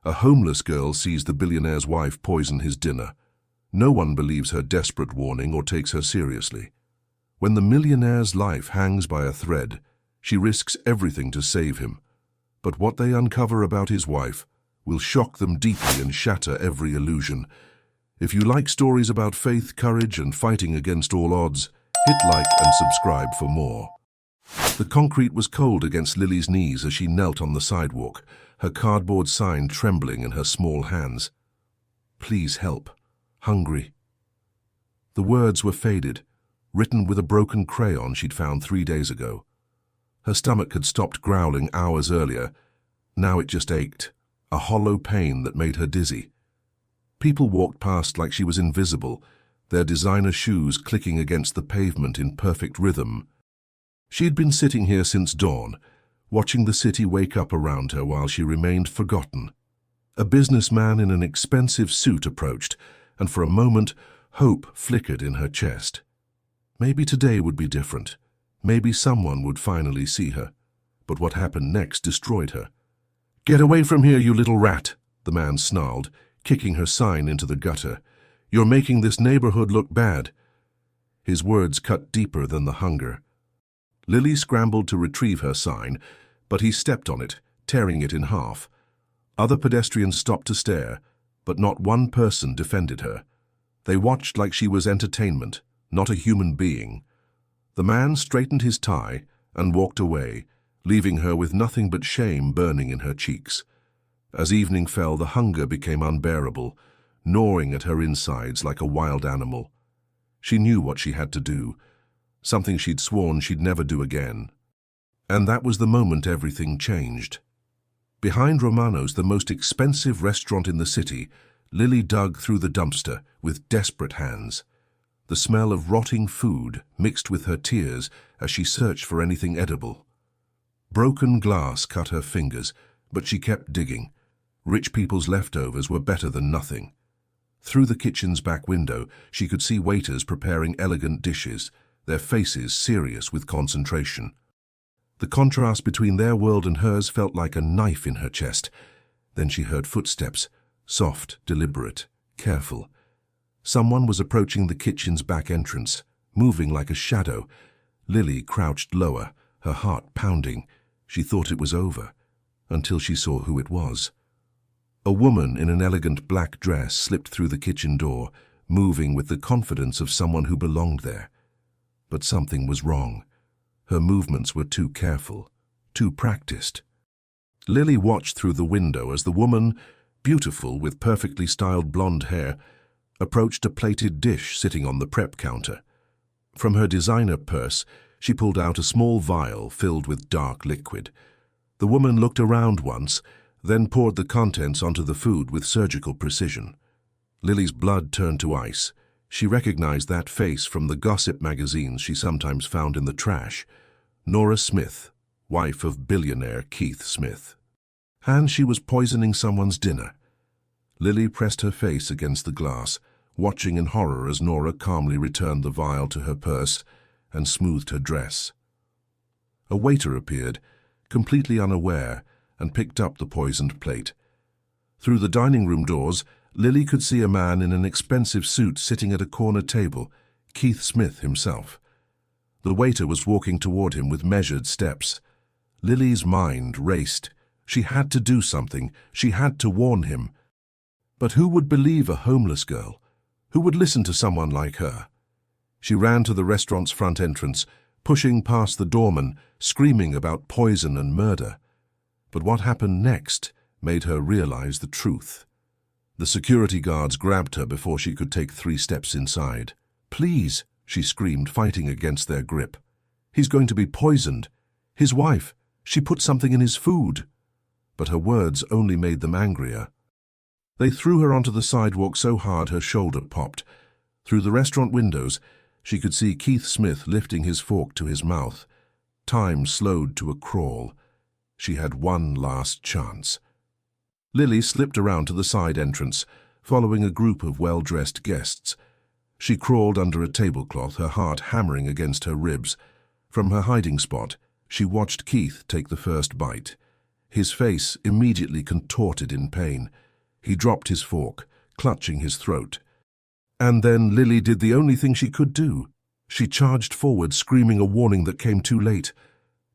A homeless girl sees the billionaire's wife poison his dinner. No one believes her desperate warning or takes her seriously. When the millionaire's life hangs by a thread, she risks everything to save him. But what they uncover about his wife will shock them deeply and shatter every illusion. If you like stories about faith, courage, and fighting against all odds, hit like and subscribe for more. The concrete was cold against Lily's knees as she knelt on the sidewalk, her cardboard sign trembling in her small hands. Please help. Hungry. The words were faded, written with a broken crayon she'd found 3 days ago. Her stomach had stopped growling hours earlier. Now it just ached, a hollow pain that made her dizzy. People walked past like she was invisible, their designer shoes clicking against the pavement in perfect rhythm. She'd been sitting here since dawn, watching the city wake up around her while she remained forgotten. A businessman in an expensive suit approached, and for a moment, hope flickered in her chest. Maybe today would be different. Maybe someone would finally see her. But what happened next destroyed her. "Get away from here, you little rat," the man snarled, kicking her sign into the gutter. "You're making this neighborhood look bad." His words cut deeper than the hunger. Lily scrambled to retrieve her sign, but he stepped on it, tearing it in half. Other pedestrians stopped to stare, but not one person defended her. They watched like she was entertainment, not a human being. The man straightened his tie and walked away, leaving her with nothing but shame burning in her cheeks. As evening fell, the hunger became unbearable, gnawing at her insides like a wild animal. She knew what she had to do, something she'd sworn she'd never do again. And that was the moment everything changed. Behind Romano's, the most expensive restaurant in the city, Lily dug through the dumpster with desperate hands. The smell of rotting food mixed with her tears as she searched for anything edible. Broken glass cut her fingers, but she kept digging. Rich people's leftovers were better than nothing. Through the kitchen's back window, she could see waiters preparing elegant dishes, their faces serious with concentration. The contrast between their world and hers felt like a knife in her chest. Then she heard footsteps, soft, deliberate, careful. Someone was approaching the kitchen's back entrance, moving like a shadow. Lily crouched lower, her heart pounding. She thought it was over, until she saw who it was. A woman in an elegant black dress slipped through the kitchen door, moving with the confidence of someone who belonged there. But something was wrong. Her movements were too careful, too practiced. Lily watched through the window as the woman, beautiful with perfectly styled blonde hair, approached a plated dish sitting on the prep counter. From her designer purse, she pulled out a small vial filled with dark liquid. The woman looked around once, then poured the contents onto the food with surgical precision. Lily's blood turned to ice. She recognized that face from the gossip magazines she sometimes found in the trash. Nora Smith, wife of billionaire Keith Smith. And she was poisoning someone's dinner. Lily pressed her face against the glass, watching in horror as Nora calmly returned the vial to her purse and smoothed her dress. A waiter appeared, completely unaware, and picked up the poisoned plate. Through the dining room doors, Lily could see a man in an expensive suit sitting at a corner table, Keith Smith himself. The waiter was walking toward him with measured steps. Lily's mind raced. She had to do something. She had to warn him. But who would believe a homeless girl? Who would listen to someone like her? She ran to the restaurant's front entrance, pushing past the doorman, screaming about poison and murder. But what happened next made her realize the truth. The security guards grabbed her before she could take 3 steps inside. "Please," she screamed, fighting against their grip. "He's going to be poisoned. His wife, she put something in his food." But her words only made them angrier. They threw her onto the sidewalk so hard her shoulder popped. Through the restaurant windows, she could see Keith Smith lifting his fork to his mouth. Time slowed to a crawl. She had one last chance. Lily slipped around to the side entrance, following a group of well-dressed guests. She crawled under a tablecloth, her heart hammering against her ribs. From her hiding spot, she watched Keith take the first bite. his face immediately contorted in pain. He dropped his fork, clutching his throat. And then Lily did the only thing she could do. She charged forward, screaming a warning that came too late.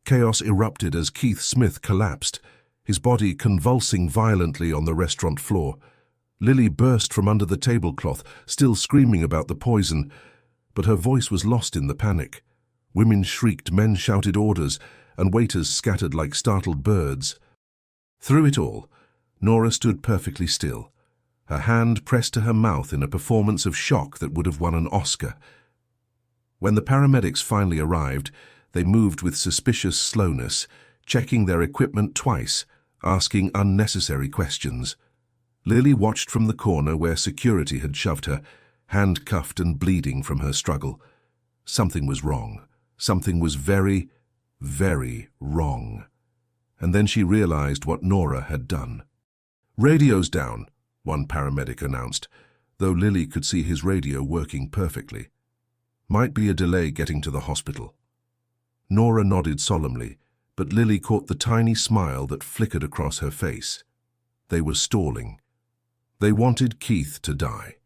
Chaos erupted as Keith Smith collapsed, his body convulsing violently on the restaurant floor. Lily burst from under the tablecloth, still screaming about the poison, but her voice was lost in the panic. Women shrieked, men shouted orders, and waiters scattered like startled birds. Through it all, Nora stood perfectly still, her hand pressed to her mouth in a performance of shock that would have won an Oscar. When the paramedics finally arrived, they moved with suspicious slowness, checking their equipment twice, asking unnecessary questions. Lily watched from the corner where security had shoved her, handcuffed and bleeding from her struggle. Something was wrong. Something was very, very wrong. And then she realized what Nora had done. "Radio's down," one paramedic announced, though Lily could see his radio working perfectly. "Might be a delay getting to the hospital." Nora nodded solemnly, but Lily caught the tiny smile that flickered across her face. They were stalling. They wanted Keith to die.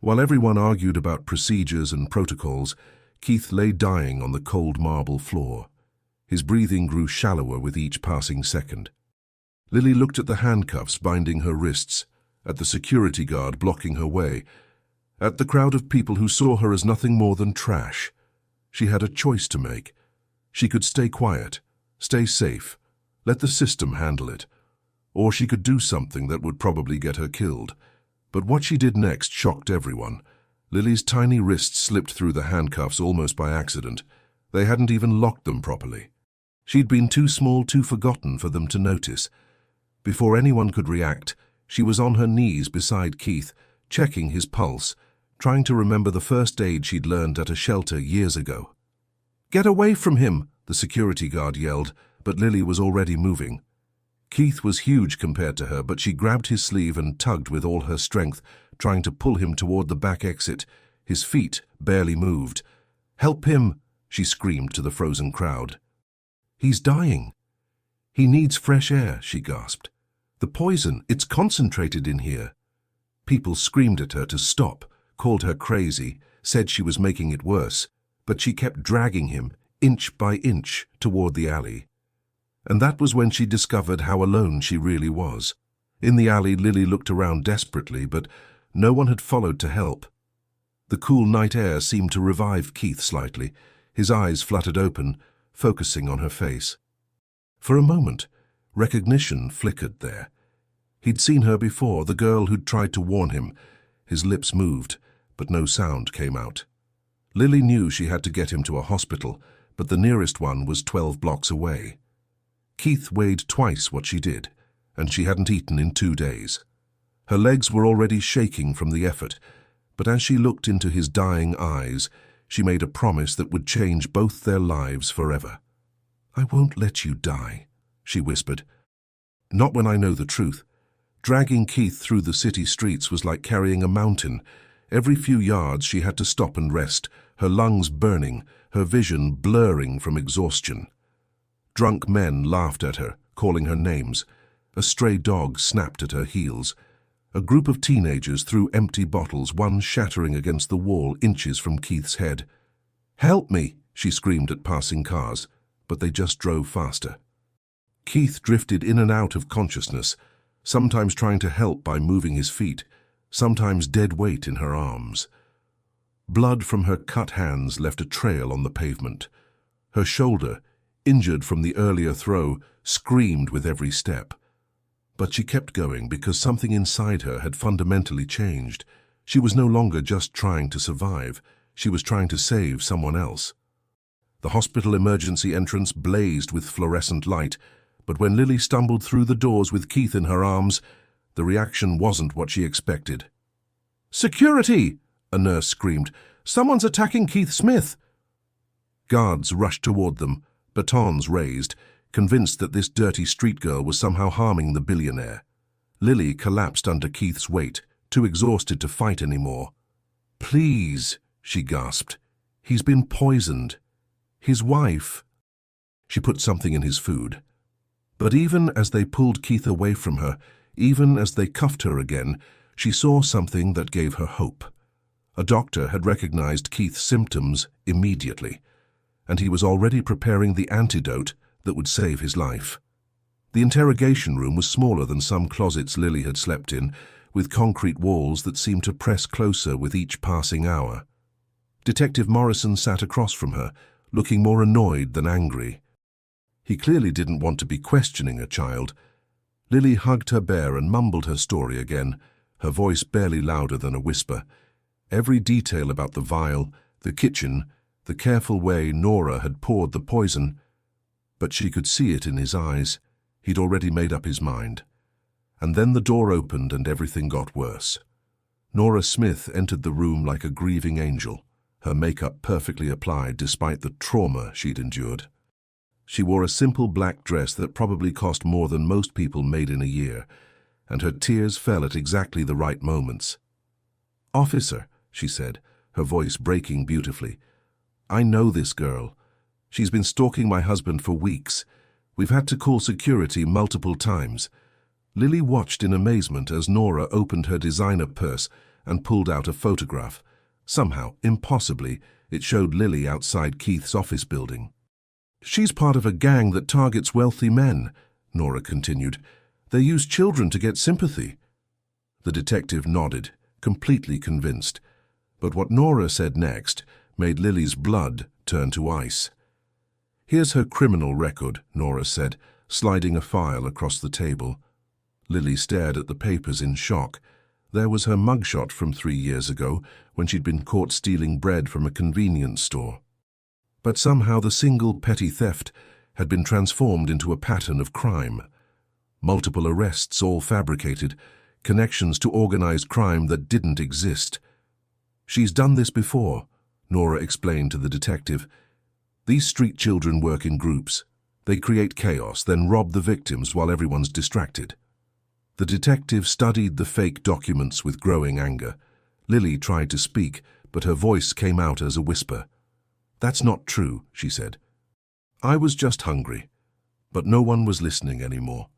While everyone argued about procedures and protocols, Keith lay dying on the cold marble floor. His breathing grew shallower with each passing second. Lily looked at the handcuffs binding her wrists, at the security guard blocking her way, at the crowd of people who saw her as nothing more than trash. She had a choice to make. She could stay quiet, stay safe, let the system handle it, or she could do something that would probably get her killed. But what she did next shocked everyone. Lily's tiny wrists slipped through the handcuffs almost by accident. They hadn't even locked them properly. She'd been too small, too forgotten for them to notice. Before anyone could react, she was on her knees beside Keith, checking his pulse, trying to remember the first aid she'd learned at a shelter years ago. "Get away from him!" the security guard yelled, but Lily was already moving. Keith was huge compared to her, but she grabbed his sleeve and tugged with all her strength, trying to pull him toward the back exit. His feet barely moved. "Help him!" she screamed to the frozen crowd. "He's dying." "He needs fresh air," she gasped. "The poison, it's concentrated in here." People screamed at her to stop, called her crazy, said she was making it worse, but she kept dragging him, inch by inch, toward the alley. And that was when she discovered how alone she really was. In the alley, Lily looked around desperately, but no one had followed to help. The cool night air seemed to revive Keith slightly. His eyes fluttered open, focusing on her face. For a moment, recognition flickered there. He'd seen her before, the girl who'd tried to warn him. His lips moved, but no sound came out. Lily knew she had to get him to a hospital, but the nearest one was 12 blocks away. Keith weighed twice what she did, and she hadn't eaten in 2 days. Her legs were already shaking from the effort, but as she looked into his dying eyes, she made a promise that would change both their lives forever. "I won't let you die," she whispered. "Not when I know the truth." Dragging Keith through the city streets was like carrying a mountain. Every few yards she had to stop and rest, her lungs burning, her vision blurring from exhaustion. Drunk men laughed at her, calling her names. A stray dog snapped at her heels. A group of teenagers threw empty bottles, one shattering against the wall inches from Keith's head. "Help me!" she screamed at passing cars, but they just drove faster. Keith drifted in and out of consciousness, sometimes trying to help by moving his feet, sometimes dead weight in her arms. Blood from her cut hands left a trail on the pavement. Her shoulder, injured from the earlier throw, screamed with every step. But she kept going because something inside her had fundamentally changed. She was no longer just trying to survive. She was trying to save someone else. The hospital emergency entrance blazed with fluorescent light, but when Lily stumbled through the doors with Keith in her arms, the reaction wasn't what she expected. "Security!" a nurse screamed. "Someone's attacking Keith Smith!" Guards rushed toward them, batons raised, convinced that this dirty street girl was somehow harming the billionaire. Lily collapsed under Keith's weight, too exhausted to fight anymore. "Please," she gasped. "He's been poisoned. His wife." She put something in his food. But even as they pulled Keith away from her, even as they cuffed her again, she saw something that gave her hope. A doctor had recognized Keith's symptoms immediately, and he was already preparing the antidote that would save his life. The interrogation room was smaller than some closets Lily had slept in, with concrete walls that seemed to press closer with each passing hour. Detective Morrison sat across from her, looking more annoyed than angry. He clearly didn't want to be questioning a child. Lily hugged her bear and mumbled her story again, her voice barely louder than a whisper. Every detail about the vial, the kitchen, the careful way Nora had poured the poison. But she could see it in his eyes. He'd already made up his mind. And then the door opened and everything got worse. Nora Smith entered the room like a grieving angel, her makeup perfectly applied despite the trauma she'd endured. She wore a simple black dress that probably cost more than most people made in a year, and her tears fell at exactly the right moments. "Officer," she said, her voice breaking beautifully, "I know this girl. She's been stalking my husband for weeks. We've had to call security multiple times." Lily watched in amazement as Nora opened her designer purse and pulled out a photograph. Somehow, impossibly, it showed Lily outside Keith's office building. "She's part of a gang that targets wealthy men," Nora continued. "They use children to get sympathy." The detective nodded, completely convinced. But what Nora said next made Lily's blood turn to ice. "Here's her criminal record," Nora said, sliding a file across the table. Lily stared at the papers in shock. There was her mugshot from 3 years ago, when she'd been caught stealing bread from a convenience store. But somehow the single petty theft had been transformed into a pattern of crime. Multiple arrests, all fabricated, connections to organized crime that didn't exist. "She's done this before," Nora explained to the detective. "These street children work in groups. They create chaos, then rob the victims while everyone's distracted." The detective studied the fake documents with growing anger. Lily tried to speak, but her voice came out as a whisper. "That's not true," she said. "I was just hungry." But no one was listening anymore.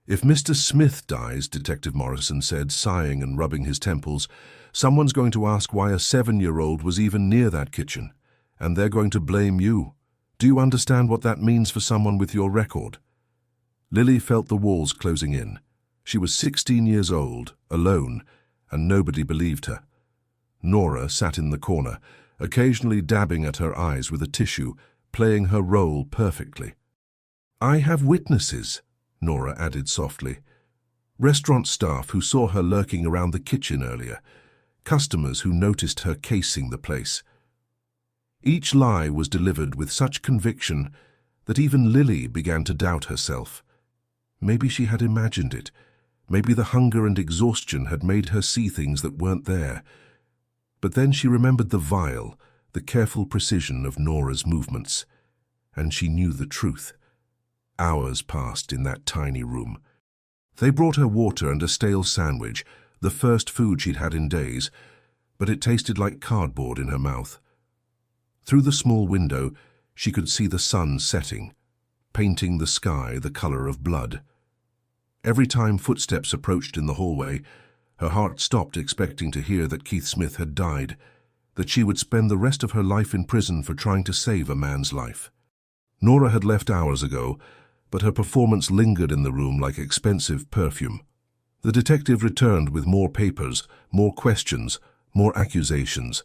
"If Mr. Smith dies," Detective Morrison said, sighing and rubbing his temples, "someone's going to ask why a 7-year-old was even near that kitchen, and they're going to blame you. Do you understand what that means for someone with your record?" Lily felt the walls closing in. She was 16 years old, alone, and nobody believed her. Nora sat in the corner, occasionally dabbing at her eyes with a tissue, playing her role perfectly. "I have witnesses," Nora added softly. "Restaurant staff who saw her lurking around the kitchen earlier, customers who noticed her casing the place." Each lie was delivered with such conviction that even Lily began to doubt herself. Maybe she had imagined it. Maybe the hunger and exhaustion had made her see things that weren't there. But then she remembered the vial, the careful precision of Nora's movements, and she knew the truth. Hours passed in that tiny room. They brought her water and a stale sandwich, the first food she'd had in days, but it tasted like cardboard in her mouth. Through the small window, she could see the sun setting, painting the sky the color of blood. Every time footsteps approached in the hallway, her heart stopped, expecting to hear that Keith Smith had died, that she would spend the rest of her life in prison for trying to save a man's life. Nora had left hours ago, but her performance lingered in the room like expensive perfume. The detective returned with more papers, more questions, more accusations.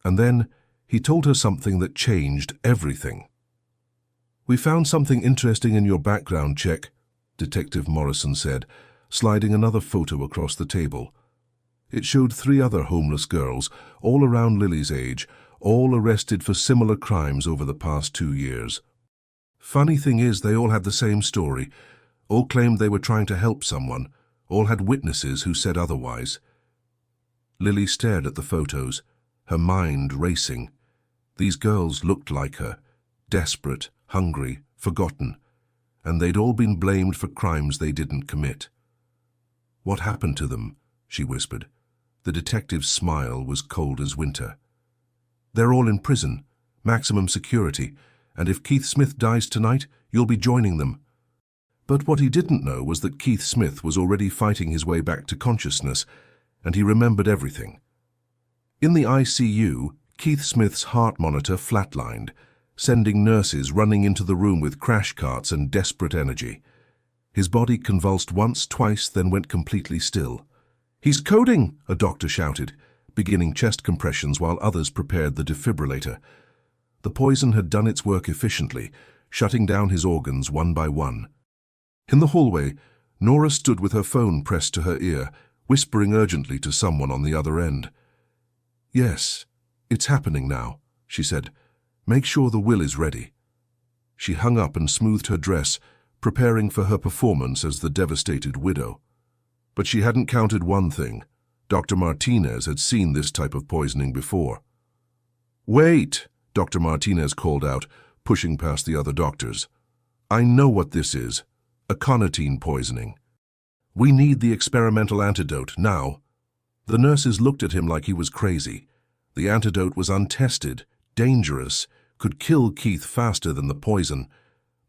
And then he told her something that changed everything. "We found something interesting in your background check," Detective Morrison said, sliding another photo across the table. It showed 3 other homeless girls, all around Lily's age, all arrested for similar crimes over the past 2 years. "Funny thing is, they all had the same story. All claimed they were trying to help someone. All had witnesses who said otherwise." Lily stared at the photos, her mind racing. These girls looked like her, desperate, hungry, forgotten, and they'd all been blamed for crimes they didn't commit. "What happened to them?" she whispered. The detective's smile was cold as winter. "They're all in prison, maximum security, and if Keith Smith dies tonight, you'll be joining them." But what he didn't know was that Keith Smith was already fighting his way back to consciousness, and he remembered everything. In the ICU, Keith Smith's heart monitor flatlined, sending nurses running into the room with crash carts and desperate energy. His body convulsed once, twice, then went completely still. "He's coding!" a doctor shouted, beginning chest compressions while others prepared the defibrillator. The poison had done its work efficiently, shutting down his organs one by one. In the hallway, Nora stood with her phone pressed to her ear, whispering urgently to someone on the other end. "Yes, it's happening now," she said. "Make sure the will is ready." She hung up and smoothed her dress, preparing for her performance as the devastated widow. But she hadn't counted one thing. Dr. Martinez had seen this type of poisoning before. "Wait!" Dr. Martinez called out, pushing past the other doctors. "I know what this is. Aconitine poisoning. We need the experimental antidote, now." The nurses looked at him like he was crazy. The antidote was untested, dangerous, could kill Keith faster than the poison.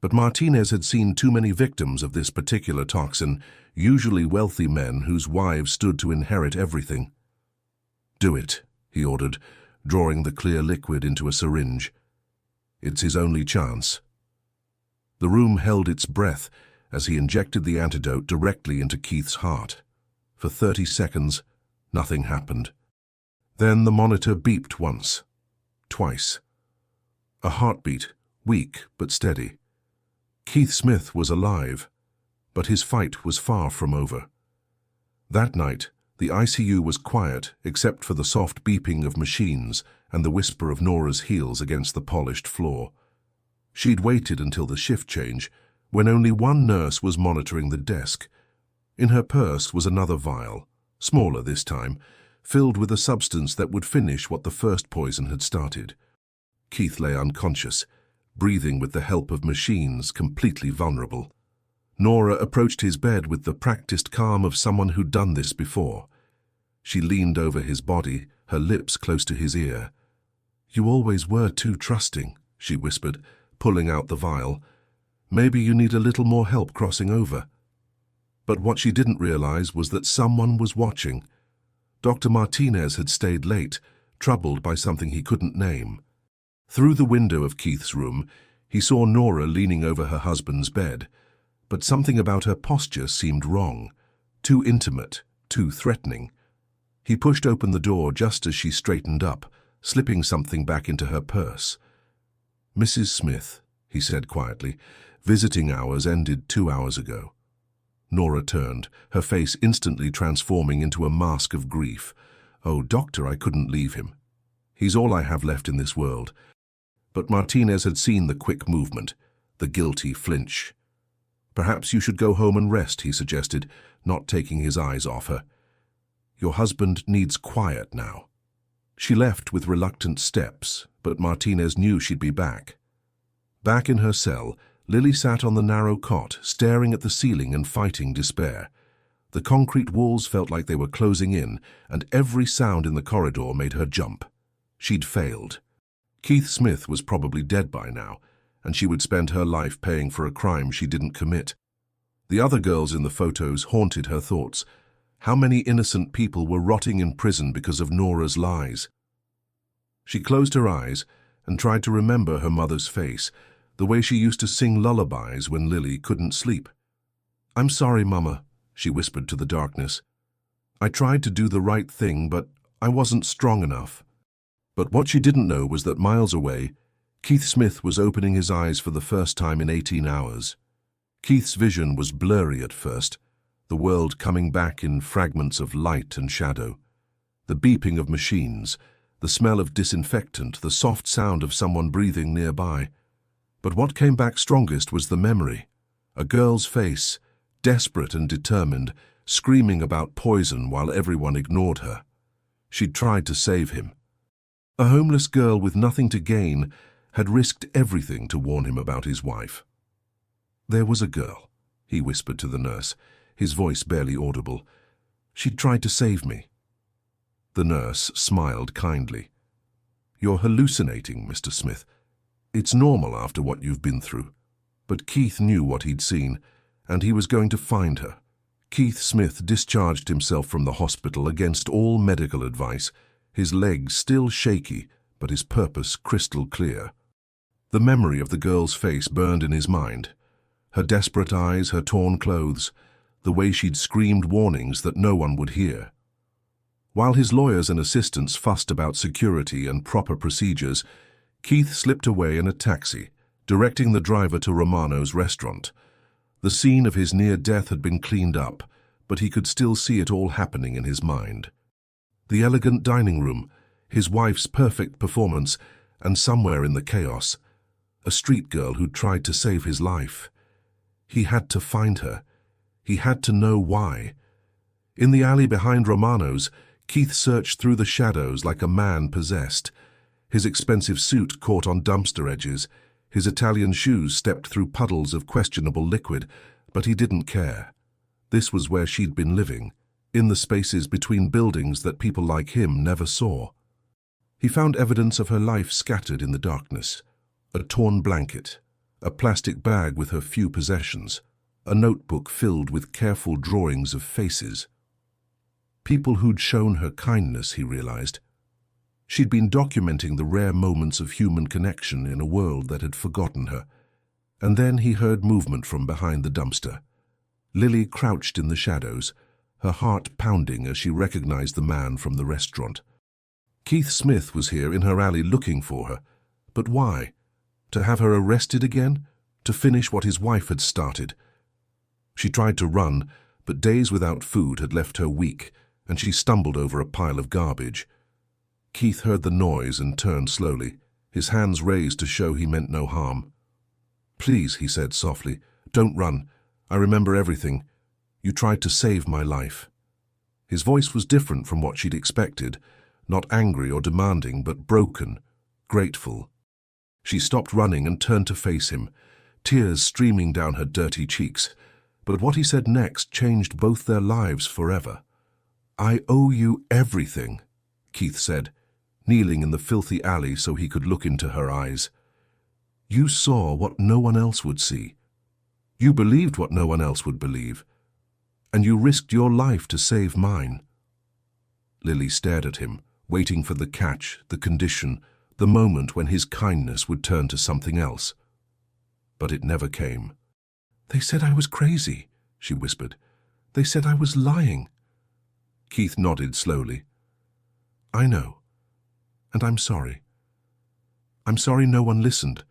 But Martinez had seen too many victims of this particular toxin, usually wealthy men whose wives stood to inherit everything. "Do it," he ordered, drawing the clear liquid into a syringe. "It's his only chance." The room held its breath as he injected the antidote directly into Keith's heart. For 30 seconds, nothing happened. Then the monitor beeped once, twice. A heartbeat, weak but steady. Keith Smith was alive, but his fight was far from over. That night, the ICU was quiet except for the soft beeping of machines and the whisper of Nora's heels against the polished floor. She'd waited until the shift change, when only one nurse was monitoring the desk. In her purse was another vial, smaller this time, filled with a substance that would finish what the first poison had started. Keith lay unconscious, breathing with the help of machines, completely vulnerable. Nora approached his bed with the practiced calm of someone who'd done this before. She leaned over his body, her lips close to his ear. "You always were too trusting," she whispered, pulling out the vial. "Maybe you need a little more help crossing over." But what she didn't realize was that someone was watching. Dr. Martinez had stayed late, troubled by something he couldn't name. Through the window of Keith's room, he saw Nora leaning over her husband's bed, but something about her posture seemed wrong, too intimate, too threatening. He pushed open the door just as she straightened up, slipping something back into her purse. "Mrs. Smith," he said quietly, "visiting hours ended 2 hours ago." Nora turned, her face instantly transforming into a mask of grief. "Oh, doctor, I couldn't leave him. He's all I have left in this world." But Martinez had seen the quick movement, the guilty flinch. "Perhaps you should go home and rest," he suggested, not taking his eyes off her. "Your husband needs quiet now." She left with reluctant steps, but Martinez knew she'd be back. Back in her cell, Lily sat on the narrow cot, staring at the ceiling and fighting despair. The concrete walls felt like they were closing in, and every sound in the corridor made her jump. She'd failed. Keith Smith was probably dead by now, and she would spend her life paying for a crime she didn't commit. The other girls in the photos haunted her thoughts. How many innocent people were rotting in prison because of Nora's lies? She closed her eyes and tried to remember her mother's face, the way she used to sing lullabies when Lily couldn't sleep. "I'm sorry, Mama," she whispered to the darkness. "I tried to do the right thing, but I wasn't strong enough." But what she didn't know was that miles away, Keith Smith was opening his eyes for the first time in 18 hours. Keith's vision was blurry at first, the world coming back in fragments of light and shadow. The beeping of machines, the smell of disinfectant, the soft sound of someone breathing nearby. But what came back strongest was the memory. A girl's face, desperate and determined, screaming about poison while everyone ignored her. She'd tried to save him. A homeless girl with nothing to gain had risked everything to warn him about his wife. "There was a girl," he whispered to the nurse, his voice barely audible. "She tried to save me." The nurse smiled kindly. "You're hallucinating, Mr. Smith. It's normal after what you've been through." But Keith knew what he'd seen, and he was going to find her. Keith Smith discharged himself from the hospital against all medical advice, his legs still shaky, but his purpose crystal clear. The memory of the girl's face burned in his mind. Her desperate eyes, her torn clothes, the way she'd screamed warnings that no one would hear. While his lawyers and assistants fussed about security and proper procedures, Keith slipped away in a taxi, directing the driver to Romano's restaurant. The scene of his near death had been cleaned up, but he could still see it all happening in his mind. The elegant dining room, his wife's perfect performance, and somewhere in the chaos, a street girl who'd tried to save his life. He had to find her. He had to know why. In the alley behind Romano's, Keith searched through the shadows like a man possessed. His expensive suit caught on dumpster edges. His Italian shoes stepped through puddles of questionable liquid, but he didn't care. This was where she'd been living, in the spaces between buildings that people like him never saw. He found evidence of her life scattered in the darkness. A torn blanket, a plastic bag with her few possessions, a notebook filled with careful drawings of faces. People who'd shown her kindness, he realized. She'd been documenting the rare moments of human connection in a world that had forgotten her. And then he heard movement from behind the dumpster. Lily crouched in the shadows, her heart pounding as she recognized the man from the restaurant. Keith Smith was here in her alley looking for her. But why? To have her arrested again? To finish what his wife had started? She tried to run, but days without food had left her weak, and she stumbled over a pile of garbage. Keith heard the noise and turned slowly, his hands raised to show he meant no harm. "Please," he said softly, "don't run. I remember everything. You tried to save my life." His voice was different from what she'd expected, not angry or demanding, but broken, grateful. She stopped running and turned to face him, tears streaming down her dirty cheeks. But what he said next changed both their lives forever. "I owe you everything," Keith said, kneeling in the filthy alley so he could look into her eyes. "You saw what no one else would see. You believed what no one else would believe. And you risked your life to save mine." Lily stared at him, waiting for the catch, the condition, the moment when his kindness would turn to something else. But it never came. "They said I was crazy," she whispered. "They said I was lying." Keith nodded slowly. "I know. And I'm sorry. I'm sorry no one listened.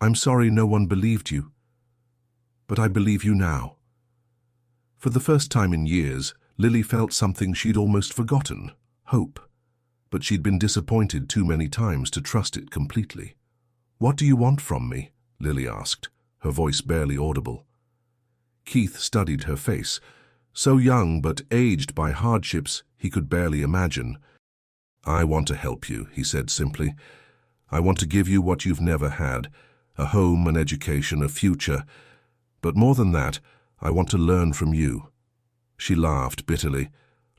I'm sorry no one believed you. But I believe you now." For the first time in years, Lily felt something she'd almost forgotten, hope. But she'd been disappointed too many times to trust it completely. "What do you want from me?" Lily asked, her voice barely audible. Keith studied her face, so young but aged by hardships he could barely imagine. "I want to help you," he said simply. "I want to give you what you've never had, a home, an education, a future. But more than that, I want to learn from you." She laughed bitterly.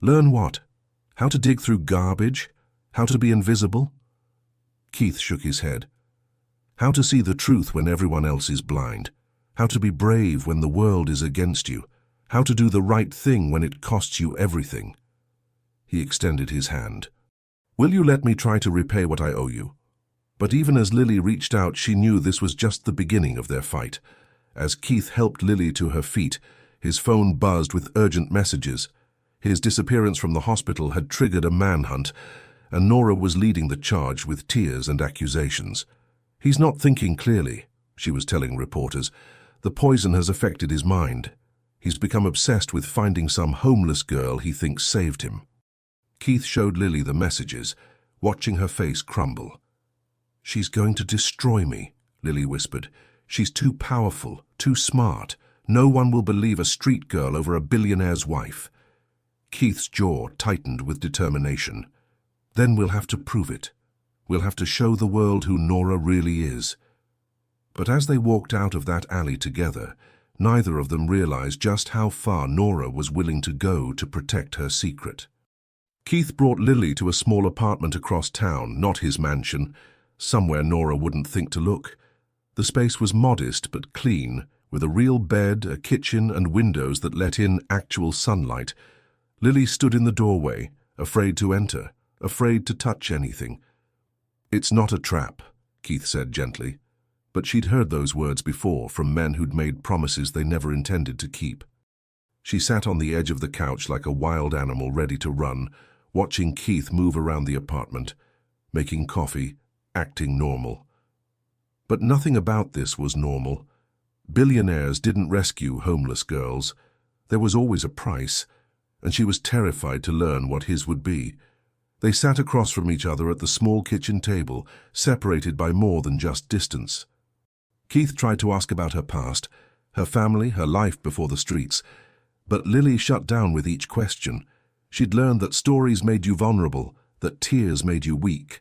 "Learn what? How to dig through garbage? How to be invisible?" Keith shook his head. "How to see the truth when everyone else is blind. How to be brave when the world is against you. How to do the right thing when it costs you everything." He extended his hand. "Will you let me try to repay what I owe you?" But even as Lily reached out, she knew this was just the beginning of their fight. As Keith helped Lily to her feet, his phone buzzed with urgent messages. His disappearance from the hospital had triggered a manhunt, and Nora was leading the charge with tears and accusations. "He's not thinking clearly," she was telling reporters. "The poison has affected his mind. He's become obsessed with finding some homeless girl he thinks saved him." Keith showed Lily the messages, watching her face crumble. "She's going to destroy me," Lily whispered. "She's too powerful, too smart. No one will believe a street girl over a billionaire's wife." Keith's jaw tightened with determination. "Then we'll have to prove it. We'll have to show the world who Nora really is." But as they walked out of that alley together, neither of them realized just how far Nora was willing to go to protect her secret. Keith brought Lily to a small apartment across town, not his mansion, somewhere Nora wouldn't think to look. The space was modest but clean, With a real bed, a kitchen, and windows that let in actual sunlight, Lily stood in the doorway, afraid to enter, afraid to touch anything. "It's not a trap," Keith said gently, but she'd heard those words before from men who'd made promises they never intended to keep. She sat on the edge of the couch like a wild animal ready to run, watching Keith move around the apartment, making coffee, acting normal. But nothing about this was normal. Billionaires didn't rescue homeless girls. There was always a price, and she was terrified to learn what his would be. They sat across from each other at the small kitchen table, separated by more than just distance. Keith tried to ask about her past, her family, her life before the streets, but Lily shut down with each question. She'd learned that stories made you vulnerable, that tears made you weak.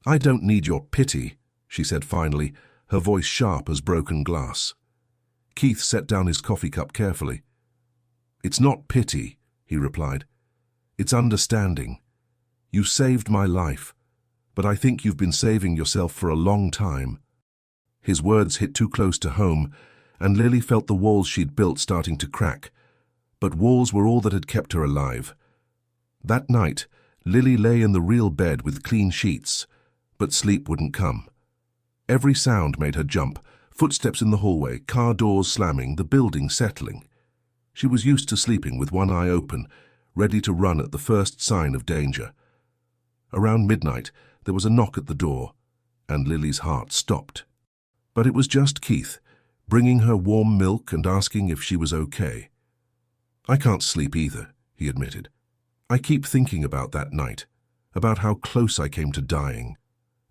"I don't need your pity," she said finally, her voice sharp as broken glass. Keith set down his coffee cup carefully. "It's not pity," he replied. "It's understanding. You saved my life, but I think you've been saving yourself for a long time." His words hit too close to home, and Lily felt the walls she'd built starting to crack. But walls were all that had kept her alive. That night, Lily lay in the real bed with clean sheets, but sleep wouldn't come. Every sound made her jump, footsteps in the hallway, car doors slamming, the building settling. She was used to sleeping with one eye open, ready to run at the first sign of danger. Around midnight, there was a knock at the door, and Lily's heart stopped. But it was just Keith, bringing her warm milk and asking if she was okay. "I can't sleep either," he admitted. "I keep thinking about that night, about how close I came to dying,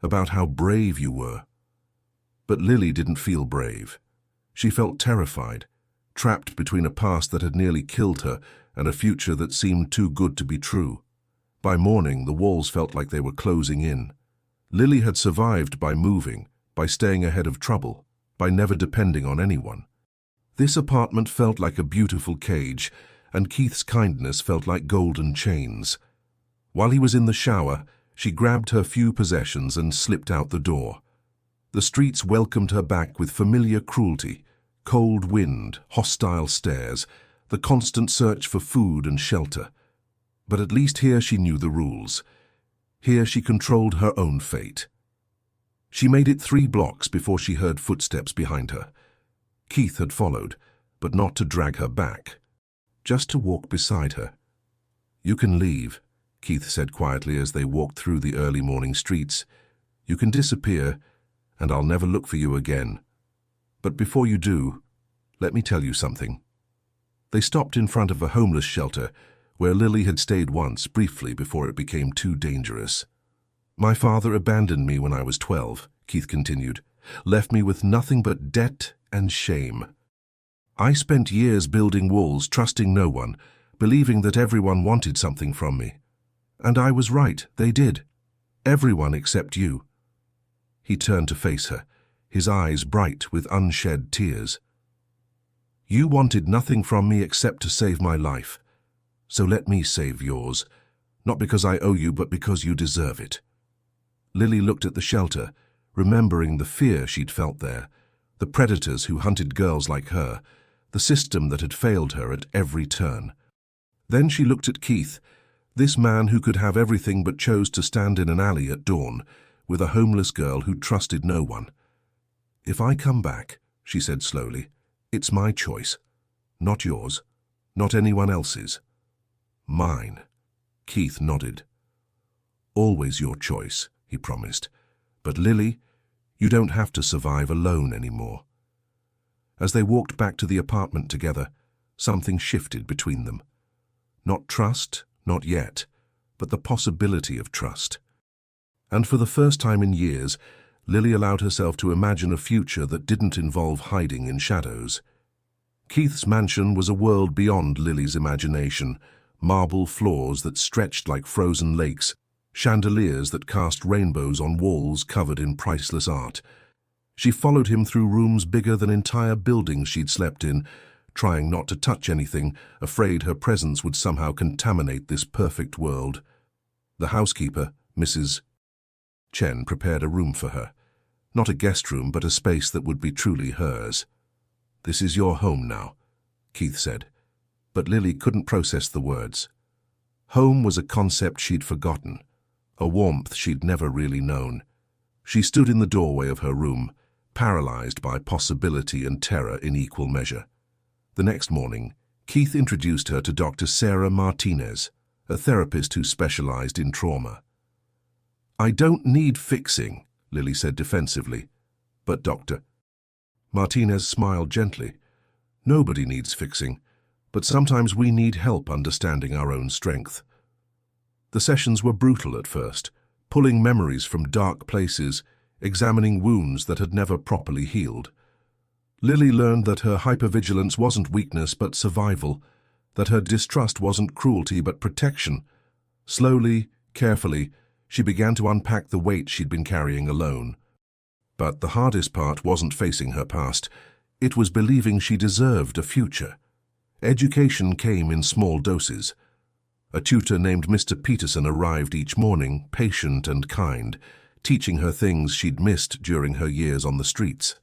about how brave you were." But Lily didn't feel brave. She felt terrified, trapped between a past that had nearly killed her and a future that seemed too good to be true. By morning, the walls felt like they were closing in. Lily had survived by moving, by staying ahead of trouble, by never depending on anyone. This apartment felt like a beautiful cage, and Keith's kindness felt like golden chains. While he was in the shower, she grabbed her few possessions and slipped out the door. The streets welcomed her back with familiar cruelty, cold wind, hostile stares, the constant search for food and shelter. But at least here she knew the rules. Here she controlled her own fate. She made it 3 blocks before she heard footsteps behind her. Keith had followed, but not to drag her back, just to walk beside her. "You can leave," Keith said quietly as they walked through the early morning streets. "You can disappear, and I'll never look for you again. But before you do, let me tell you something." They stopped in front of a homeless shelter, where Lily had stayed once, briefly, before it became too dangerous. "My father abandoned me when I was 12, Keith continued, "left me with nothing but debt and shame. I spent years building walls, trusting no one, believing that everyone wanted something from me. And I was right, they did. Everyone except you." He turned to face her, his eyes bright with unshed tears. "You wanted nothing from me except to save my life. So let me save yours, not because I owe you, but because you deserve it." Lily looked at the shelter, remembering the fear she'd felt there, the predators who hunted girls like her, the system that had failed her at every turn. Then she looked at Keith, this man who could have everything but chose to stand in an alley at dawn, with a homeless girl who trusted no one. "If I come back," she said slowly, "it's my choice, not yours, not anyone else's. Mine." Keith nodded. "Always your choice," he promised. "But Lily, you don't have to survive alone anymore." As they walked back to the apartment together, something shifted between them. Not trust, not yet, but the possibility of trust. And for the first time in years, Lily allowed herself to imagine a future that didn't involve hiding in shadows. Keith's mansion was a world beyond Lily's imagination, marble floors that stretched like frozen lakes, chandeliers that cast rainbows on walls covered in priceless art. She followed him through rooms bigger than entire buildings she'd slept in, trying not to touch anything, afraid her presence would somehow contaminate this perfect world. The housekeeper, Mrs. Chen, prepared a room for her. Not a guest room, but a space that would be truly hers. "This is your home now," Keith said. But Lily couldn't process the words. Home was a concept she'd forgotten, a warmth she'd never really known. She stood in the doorway of her room, paralyzed by possibility and terror in equal measure. The next morning, Keith introduced her to Dr. Sarah Martinez, a therapist who specialized in trauma. "I don't need fixing," Lily said defensively. "But Dr." Martinez smiled gently. "Nobody needs fixing, but sometimes we need help understanding our own strength." The sessions were brutal at first, pulling memories from dark places, examining wounds that had never properly healed. Lily learned that her hypervigilance wasn't weakness but survival, that her distrust wasn't cruelty but protection. Slowly, carefully, she began to unpack the weight she'd been carrying alone. But the hardest part wasn't facing her past. It was believing she deserved a future. Education came in small doses. A tutor named Mr. Peterson arrived each morning, patient and kind, teaching her things she'd missed during her years on the streets.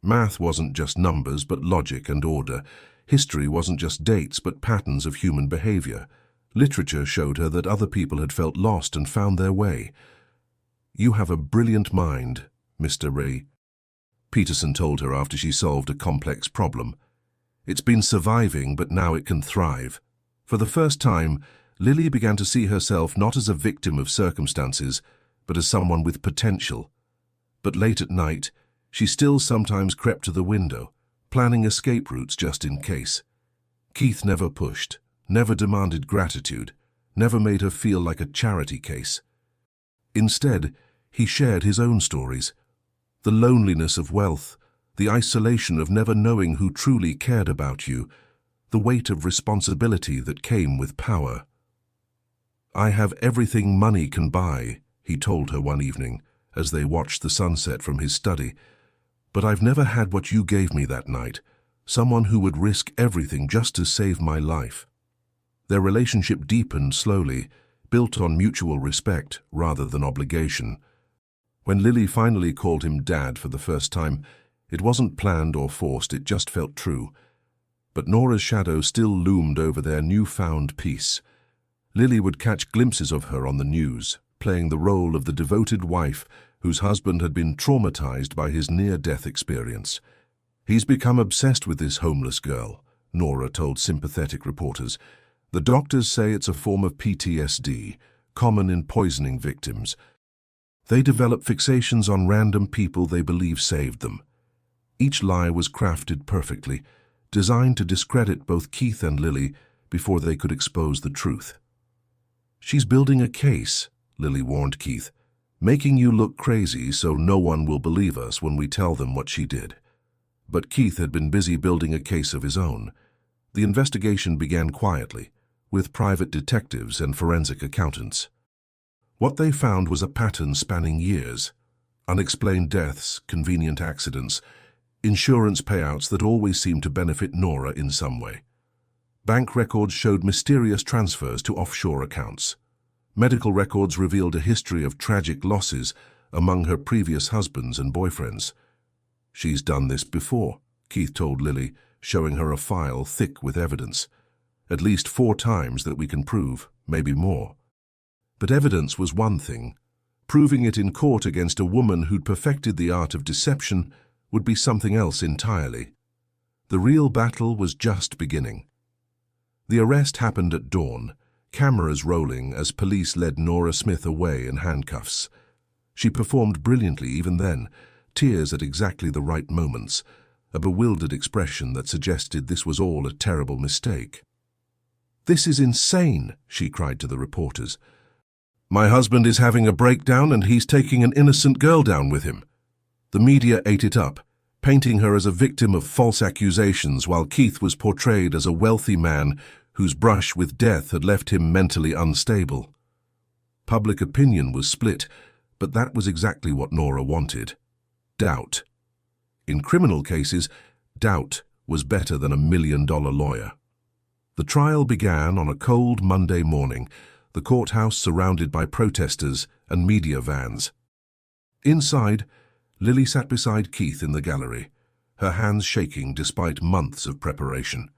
Math wasn't just numbers but logic and order. History wasn't just dates but patterns of human behavior. Literature showed her that other people had felt lost and found their way. "You have a brilliant mind, Mr. Ray," Peterson told her after she solved a complex problem. "It's been surviving, but now it can thrive." For the first time, Lily began to see herself not as a victim of circumstances, but as someone with potential. But late at night, she still sometimes crept to the window, planning escape routes just in case. Keith never pushed, never demanded gratitude, never made her feel like a charity case. Instead, he shared his own stories. The loneliness of wealth, the isolation of never knowing who truly cared about you, the weight of responsibility that came with power. "I have everything money can buy," he told her one evening as they watched the sunset from his study. "But I've never had what you gave me that night, someone who would risk everything just to save my life." Their relationship deepened slowly, built on mutual respect rather than obligation. When Lily finally called him Dad for the first time, it wasn't planned or forced, it just felt true. But Nora's shadow still loomed over their newfound peace. Lily would catch glimpses of her on the news, playing the role of the devoted wife whose husband had been traumatized by his near-death experience. "He's become obsessed with this homeless girl," Nora told sympathetic reporters. "The doctors say it's a form of PTSD, common in poisoning victims. They develop fixations on random people they believe saved them." Each lie was crafted perfectly, designed to discredit both Keith and Lily before they could expose the truth. "She's building a case," Lily warned Keith, "making you look crazy so no one will believe us when we tell them what she did." But Keith had been busy building a case of his own. The investigation began quietly, with private detectives and forensic accountants. What they found was a pattern spanning years: unexplained deaths, convenient accidents, insurance payouts that always seemed to benefit Nora in some way. Bank records showed mysterious transfers to offshore accounts. Medical records revealed a history of tragic losses among her previous husbands and boyfriends. "She's done this before," Keith told Lily, showing her a file thick with evidence. "At least 4 times that we can prove, maybe more." But evidence was one thing. Proving it in court against a woman who'd perfected the art of deception would be something else entirely. The real battle was just beginning. The arrest happened at dawn, cameras rolling as police led Nora Smith away in handcuffs. She performed brilliantly even then, tears at exactly the right moments, a bewildered expression that suggested this was all a terrible mistake. "This is insane," she cried to the reporters. "My husband is having a breakdown and he's taking an innocent girl down with him." The media ate it up, painting her as a victim of false accusations while Keith was portrayed as a wealthy man whose brush with death had left him mentally unstable. Public opinion was split, but that was exactly what Nora wanted. Doubt. In criminal cases, doubt was better than $1 million lawyer. The trial began on a cold Monday morning, the courthouse surrounded by protesters and media vans. Inside, Lily sat beside Keith in the gallery, her hands shaking despite months of preparation.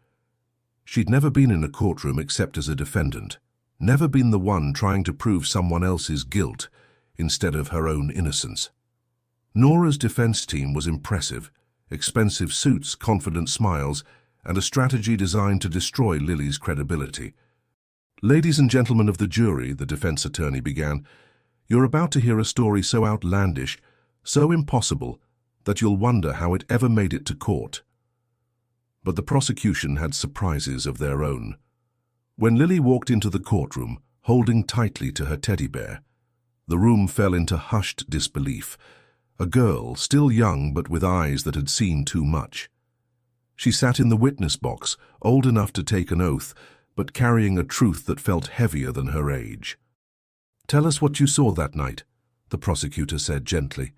She'd never been in a courtroom except as a defendant, never been the one trying to prove someone else's guilt instead of her own innocence. Nora's defense team was impressive: expensive suits, confident smiles, and a strategy designed to destroy Lily's credibility. "Ladies and gentlemen of the jury," the defense attorney began, "you're about to hear a story so outlandish, so impossible, that you'll wonder how it ever made it to court." But the prosecution had surprises of their own. When Lily walked into the courtroom, holding tightly to her teddy bear, the room fell into hushed disbelief. A girl, still young but with eyes that had seen too much. She sat in the witness box, old enough to take an oath, but carrying a truth that felt heavier than her age. "Tell us what you saw that night," the prosecutor said gently.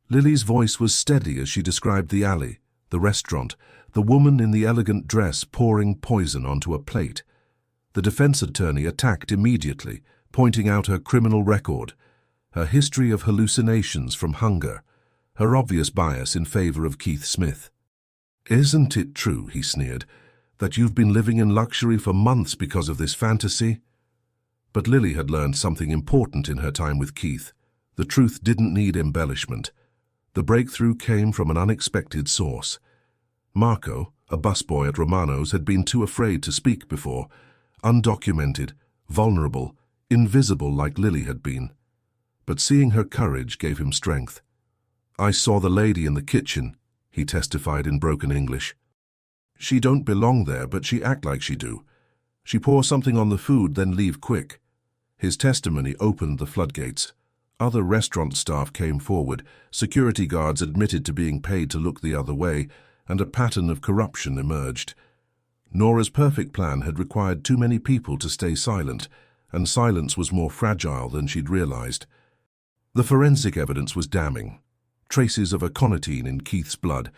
Lily's voice was steady as she described the alley, the restaurant, the woman in the elegant dress pouring poison onto a plate. The defense attorney attacked immediately, pointing out her criminal record, her history of hallucinations from hunger, her obvious bias in favor of Keith Smith. "Isn't it true," he sneered, "that you've been living in luxury for months because of this fantasy?" But Lily had learned something important in her time with Keith. The truth didn't need embellishment. The breakthrough came from an unexpected source. Marco, a busboy at Romano's, had been too afraid to speak before, undocumented, vulnerable, invisible like Lily had been. But seeing her courage gave him strength. "I saw the lady in the kitchen," he testified in broken English. "She don't belong there, but she act like she do. She pour something on the food, then leave quick." His testimony opened the floodgates. Other restaurant staff came forward, security guards admitted to being paid to look the other way, and a pattern of corruption emerged. Nora's perfect plan had required too many people to stay silent, and silence was more fragile than she'd realized. The forensic evidence was damning. Traces of aconitine in Keith's blood,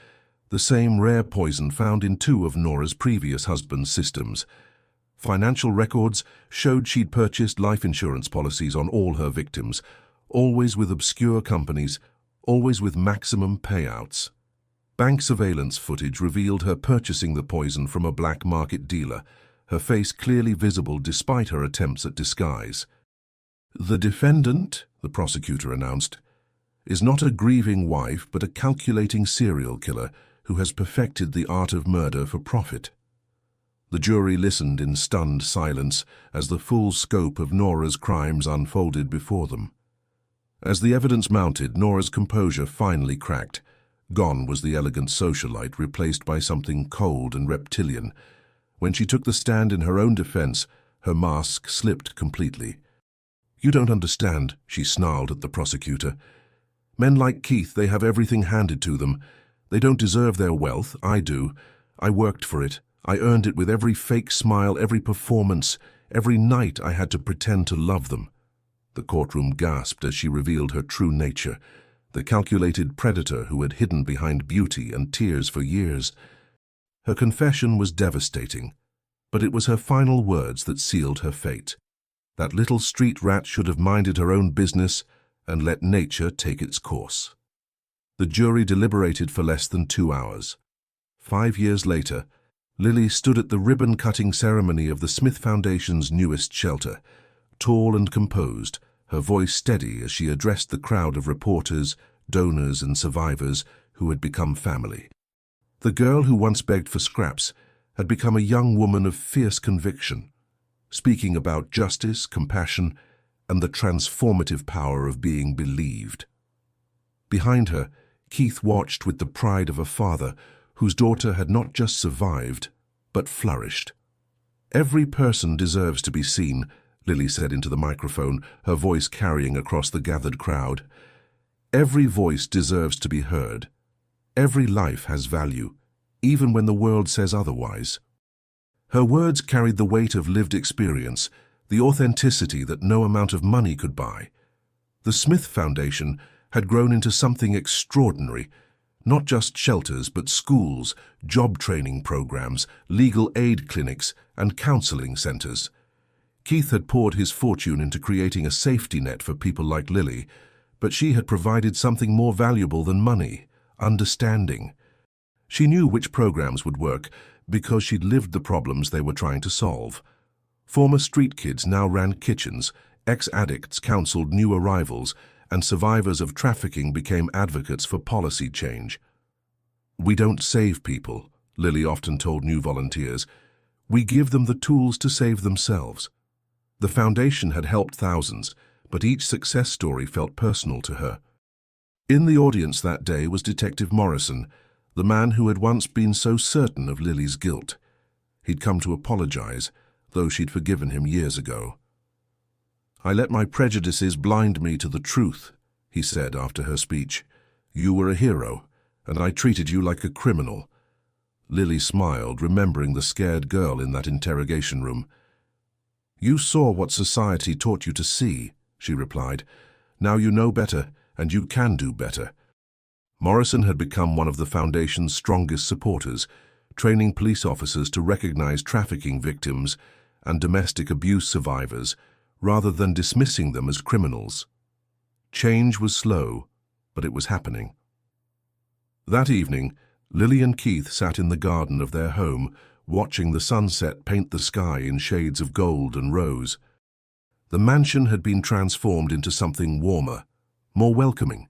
the same rare poison found in 2 of Nora's previous husband's systems. Financial records showed she'd purchased life insurance policies on all her victims, always with obscure companies, always with maximum payouts. Bank surveillance footage revealed her purchasing the poison from a black market dealer, her face clearly visible despite her attempts at disguise. "The defendant," the prosecutor announced, "is not a grieving wife but a calculating serial killer who has perfected the art of murder for profit." The jury listened in stunned silence as the full scope of Nora's crimes unfolded before them. As the evidence mounted, Nora's composure finally cracked. Gone was the elegant socialite, replaced by something cold and reptilian. When she took the stand in her own defense, her mask slipped completely. "You don't understand," she snarled at the prosecutor. "Men like Keith, they have everything handed to them. They don't deserve their wealth. I do. I worked for it. I earned it with every fake smile, every performance, every night I had to pretend to love them." The courtroom gasped as she revealed her true nature, the calculated predator who had hidden behind beauty and tears for years. Her confession was devastating, but it was her final words that sealed her fate. That little street rat should have minded her own business and let nature take its course. The jury deliberated for less than 2 hours. 5 years later, Lily stood at the ribbon-cutting ceremony of the Smith Foundation's newest shelter, tall and composed, her voice steady as she addressed the crowd of reporters, donors, and survivors who had become family. The girl who once begged for scraps had become a young woman of fierce conviction, speaking about justice, compassion, and the transformative power of being believed. Behind her, Keith watched with the pride of a father whose daughter had not just survived, but flourished. "Every person deserves to be seen," Lily said into the microphone, her voice carrying across the gathered crowd. "Every voice deserves to be heard. Every life has value, even when the world says otherwise." Her words carried the weight of lived experience, the authenticity that no amount of money could buy. The Smith Foundation had grown into something extraordinary, not just shelters but schools, job training programs, legal aid clinics, and counseling centers. Keith had poured his fortune into creating a safety net for people like Lily, but she had provided something more valuable than money: understanding. She knew which programs would work because she'd lived the problems they were trying to solve. Former street kids now ran kitchens, ex-addicts counseled new arrivals, and survivors of trafficking became advocates for policy change. "We don't save people," Lily often told new volunteers. "We give them the tools to save themselves." The foundation had helped thousands, but each success story felt personal to her. In the audience that day was Detective Morrison, the man who had once been so certain of Lily's guilt. He'd come to apologize, though she'd forgiven him years ago. "I let my prejudices blind me to the truth," he said after her speech. "You were a hero, and I treated you like a criminal." Lily smiled, remembering the scared girl in that interrogation room. "You saw what society taught you to see," she replied. "Now you know better, and you can do better." Morrison had become one of the Foundation's strongest supporters, training police officers to recognize trafficking victims and domestic abuse survivors, rather than dismissing them as criminals. Change was slow, but it was happening. That evening, Lily and Keith sat in the garden of their home, watching the sunset paint the sky in shades of gold and rose. The mansion had been transformed into something warmer, more welcoming,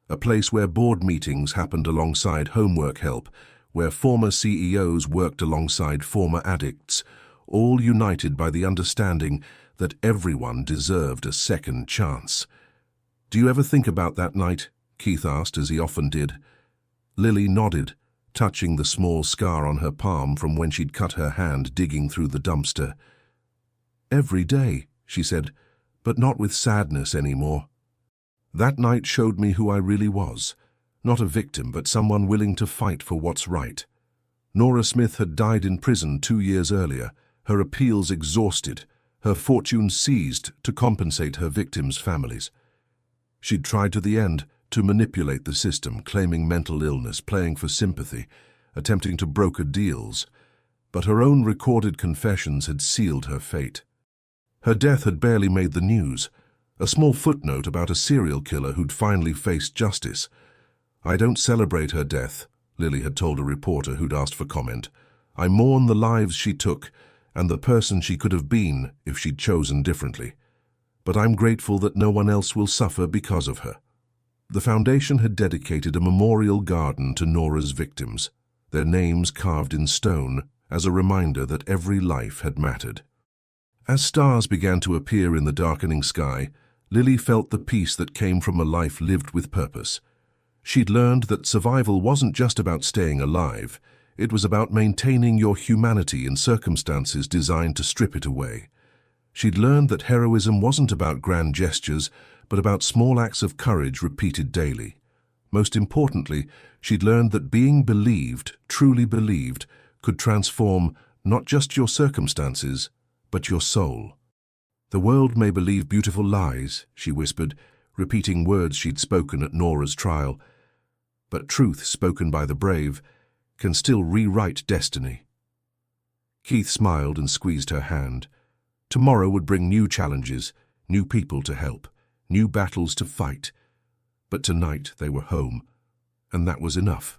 a place where board meetings happened alongside homework help, where former CEOs worked alongside former addicts, all united by the understanding that everyone deserved a second chance. "Do you ever think about that night?" Keith asked, as he often did. Lily nodded, touching the small scar on her palm from when she'd cut her hand digging through the dumpster. "Every day," she said, "but not with sadness anymore. That night showed me who I really was, not a victim, but someone willing to fight for what's right." Nora Smith had died in prison 2 years earlier, her appeals exhausted, her fortune seized to compensate her victims' families. She'd tried to the end to manipulate the system, claiming mental illness, playing for sympathy, attempting to broker deals, but her own recorded confessions had sealed her fate. Her death had barely made the news, a small footnote about a serial killer who'd finally faced justice. "I don't celebrate her death," Lily had told a reporter who'd asked for comment. "I mourn the lives she took and the person she could have been if she'd chosen differently. But I'm grateful that no one else will suffer because of her." The Foundation had dedicated a memorial garden to Nora's victims, their names carved in stone as a reminder that every life had mattered. As stars began to appear in the darkening sky, Lily felt the peace that came from a life lived with purpose. She'd learned that survival wasn't just about staying alive, it was about maintaining your humanity in circumstances designed to strip it away. She'd learned that heroism wasn't about grand gestures, but about small acts of courage repeated daily. Most importantly, she'd learned that being believed, truly believed, could transform not just your circumstances, but your soul. "The world may believe beautiful lies," she whispered, repeating words she'd spoken at Nora's trial, "but truth spoken by the brave can still rewrite destiny." Keith smiled and squeezed her hand. Tomorrow would bring new challenges, new people to help, new battles to fight. But tonight they were home, and that was enough.